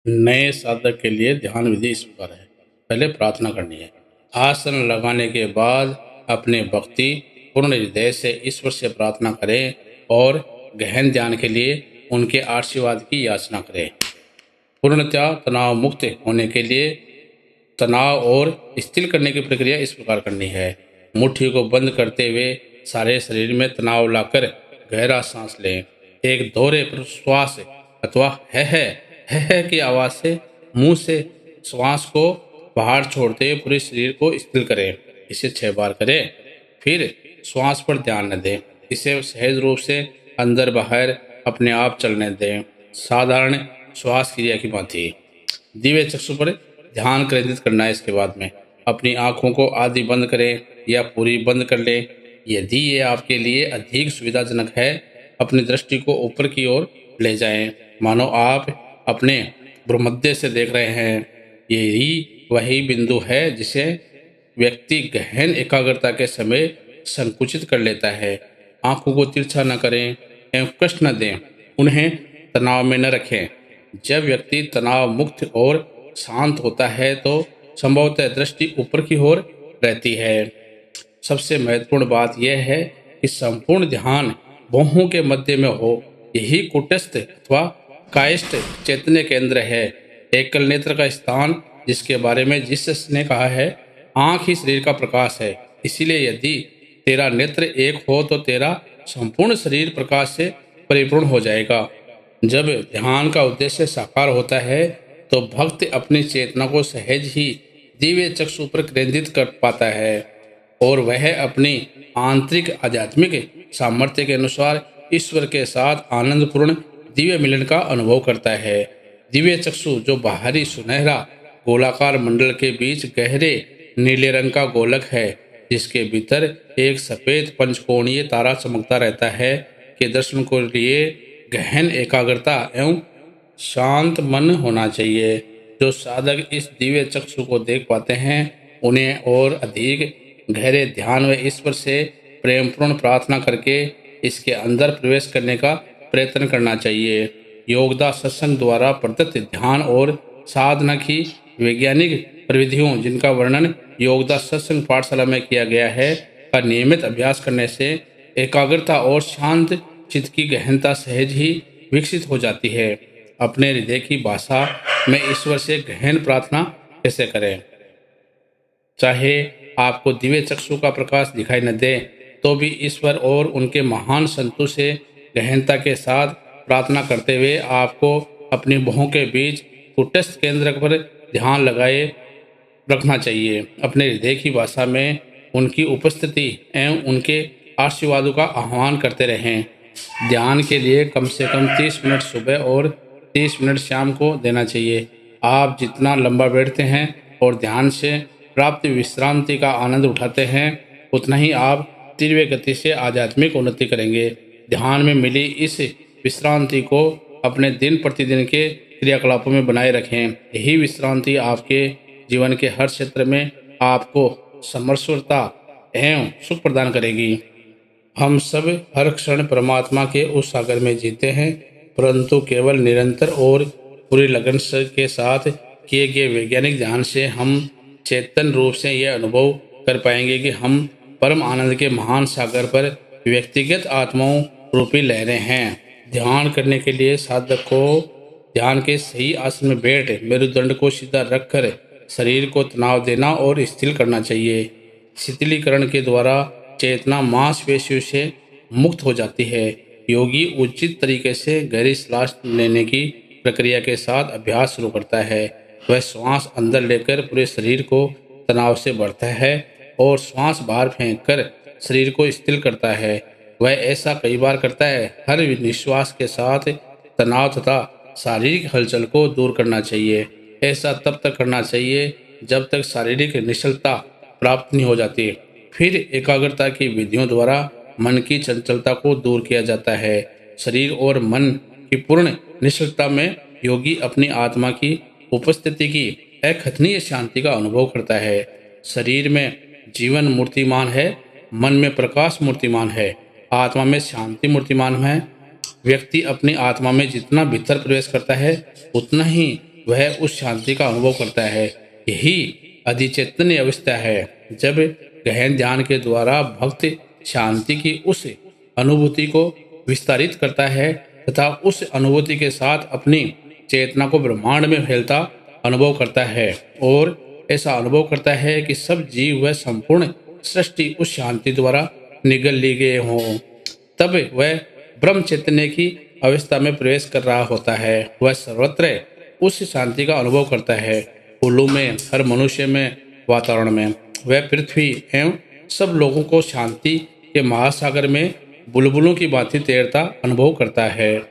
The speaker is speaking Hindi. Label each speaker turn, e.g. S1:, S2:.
S1: नए साधक के लिए ध्यान विधि इस प्रकार है। पहले प्रार्थना करनी है। आसन लगाने के बाद अपने भक्ति पूर्ण हृदय से ईश्वर से प्रार्थना करें और गहन ध्यान के लिए उनके आशीर्वाद की याचना करें। पूर्णतः तनाव मुक्त होने के लिए तनाव और स्थिर करने की प्रक्रिया इस प्रकार करनी है। मुट्ठी को बंद करते हुए सारे शरीर में तनाव लाकर गहरा सांस लें। एक दोहरे प्रश्वास अथवा है की आवाज से मुंह से श्वास को बाहर छोड़ते हुए पूरे शरीर को स्थिर करें। इसे 6 बार करें। फिर श्वास पर ध्यान न दें। इसे सहज रूप से अंदर बाहर अपने आप चलने दें, साधारण श्वास क्रिया की भांति। दिव्य चक्षु पर ध्यान केंद्रित करना है। इसके बाद में अपनी आंखों को आधी बंद करें या पूरी बंद कर लें। यदि ये आपके लिए अधिक सुविधाजनक है, अपनी दृष्टि को ऊपर की ओर ले जाएं, मानो आप अपने भ्रूमध्य से देख रहे हैं। यही वही बिंदु है जिसे व्यक्ति गहन एकाग्रता के समय संकुचित कर लेता है। आंखों को तिरछा न करें एवं कष्ट न दें, उन्हें तनाव में न रखें। जब व्यक्ति तनाव मुक्त और शांत होता है तो संभवतः दृष्टि ऊपर की ओर रहती है। सबसे महत्वपूर्ण बात यह है कि संपूर्ण ध्यान बाहों के मध्य में हो। यही कुटस्थ अथवा कायस्थ चैतन्य केंद्र है, एकल नेत्र का स्थान, जिसके बारे में जिसस ने कहा है, आंख ही शरीर का प्रकाश है। इसीलिए यदि तेरा नेत्र एक हो तो तेरा संपूर्ण शरीर प्रकाश से परिपूर्ण हो जाएगा। जब ध्यान का उद्देश्य साकार होता है तो भक्त अपनी चेतना को सहज ही दिव्य चक्षु पर केंद्रित कर पाता है और वह अपनी आंतरिक आध्यात्मिक सामर्थ्य के अनुसार ईश्वर के साथ आनंदपूर्ण दिव्य मिलन का अनुभव करता है। दिव्य चक्षु जो बाहरी सुनहरा गोलाकार मंडल के बीच गहरे नीले रंग का गोलक है, जिसके भीतर एक सफेद पंचकोणीय तारा चमकता रहता है, के दर्शन के लिए गहन एकाग्रता एवं शांत मन होना चाहिए। जो साधक इस दिव्य चक्षु को देख पाते हैं, उन्हें और अधिक गहरे ध्यान व ईश्वर से प्रेमपूर्ण प्रार्थना करके इसके अंदर प्रवेश करने का प्रयत्न करना चाहिए। योगदास सत्संग द्वारा प्रदत्त ध्यान और साधना की वैज्ञानिक प्रविधियों, जिनका वर्णन योगदास सत्संग पाठशाला में किया गया है, का नियमित अभ्यास करने से एकाग्रता और शांत चित्त की गहनता सहज ही विकसित हो जाती है। अपने हृदय की भाषा में ईश्वर से गहन प्रार्थना कैसे करें? चाहे आपको दिव्य चक्षु का प्रकाश दिखाई न दे तो भी ईश्वर और उनके महान संतों से गहनता के साथ प्रार्थना करते हुए आपको अपनी बाहों के बीच कुटस्थ केंद्र पर ध्यान लगाए रखना चाहिए। अपने हृदय की भाषा में उनकी उपस्थिति एवं उनके आशीर्वादों का आह्वान करते रहें। ध्यान के लिए कम से कम 30 मिनट सुबह और 30 मिनट शाम को देना चाहिए। आप जितना लंबा बैठते हैं और ध्यान से प्राप्त विश्रांति का आनंद उठाते हैं, उतना ही आप तीव्र गति से आध्यात्मिक उन्नति करेंगे। ध्यान में मिली इस विश्रांति को अपने दिन प्रतिदिन के क्रियाकलापों में बनाए रखें। यही विश्रांति आपके जीवन के हर क्षेत्र में आपको समर्पणता एवं सुख प्रदान करेगी। हम सब हर क्षण परमात्मा के उस सागर में जीते हैं, परंतु केवल निरंतर और पूरी लगन के साथ किए गए वैज्ञानिक ध्यान से हम चेतन रूप से यह अनुभव कर पाएंगे कि हम परम आनंद के महान सागर पर व्यक्तिगत आत्माओं रूपी लहरें हैं। ध्यान करने के लिए साधक को ध्यान के सही आसन में बैठ मेरुदंड को सीधा रखकर शरीर को तनाव देना और स्थिर करना चाहिए। शिथिलीकरण के द्वारा चेतना मांसपेशियों से मुक्त हो जाती है। योगी उचित तरीके से गहरी सांस लेने की प्रक्रिया के साथ अभ्यास शुरू करता है। वह श्वास अंदर लेकर पूरे शरीर को तनाव से भरता है और श्वास बाहर फेंककर शरीर को स्थिर करता है। वह ऐसा कई बार करता है। हर निश्वास के साथ तनाव तथा शारीरिक हलचल को दूर करना चाहिए। ऐसा तब तक करना चाहिए जब तक शारीरिक निश्चलता प्राप्त नहीं हो जाती। फिर एकाग्रता की विधियों द्वारा मन की चंचलता को दूर किया जाता है। शरीर और मन की पूर्ण निश्चलता में योगी अपनी आत्मा की उपस्थिति की अकथनीय शांति का अनुभव करता है। शरीर में जीवन मूर्तिमान है, मन में प्रकाश मूर्तिमान है, आत्मा में शांति मूर्तिमान है। व्यक्ति अपनी आत्मा में जितना भीतर प्रवेश करता है, उतना ही वह उस शांति का अनुभव करता है। यही अधिचैतन्य अवस्था है। जब गहन ध्यान के द्वारा भक्त शांति की उस अनुभूति को विस्तारित करता है तथा उस अनुभूति के साथ अपनी चेतना को ब्रह्मांड में फैलता अनुभव करता है और ऐसा अनुभव करता है कि सब जीव व संपूर्ण सृष्टि उस शांति द्वारा निगल ली गए हों, तब वह ब्रह्म चैतन्य की अवस्था में प्रवेश कर रहा होता है। वह सर्वत्र उस शांति का अनुभव करता है। फूलों में, हर मनुष्य में, वातावरण में। वह पृथ्वी एवं सब लोगों को शांति के महासागर में बुलबुलों की भांति तैरता अनुभव करता है।